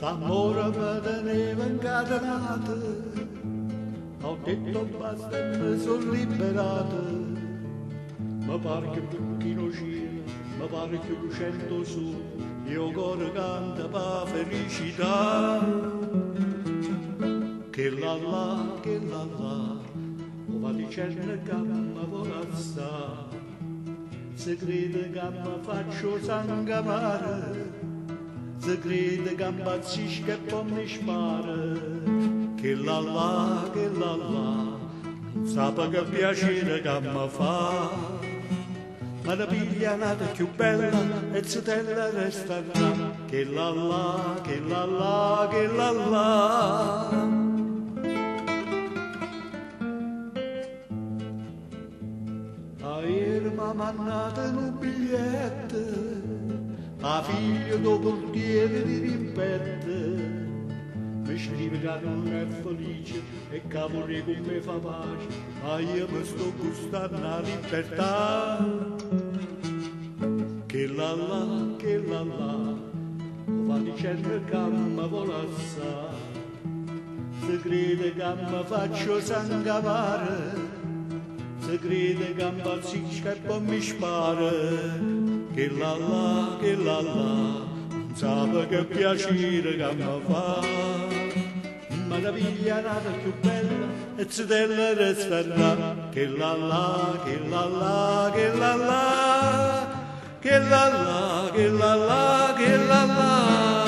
L'amore mi teneva incatenato, ho detto basta e mi sono liberato. Mi pare che buchino cielo, mi pare che lucendo su, io cuore canta per felicità. Che la, o va dicendo che mi vuole assare, se crede che mi faccio sangamare, se crede che impazzisco e poi mi spara. Che la, non sa che piacere che mi fa, ma la piglia nata più bella e zitella resta là. Che la, che la. Ieri mi ha mandato un biglietto, a figlio do portiere di rimpette. Mi scrive che non è felice e che vorrei con me fa pace, ma io mi sto gustando la libertà. Che la, va dicendo che mi vuole assare, se crede che mi faccio sangamare, se crede che impazzisca e poi mi spara. Che la, non sa che piacere che mi fa, ma la piglia nata più bella e zitella resta là. Che la, che la, che la, che la, che la, che la.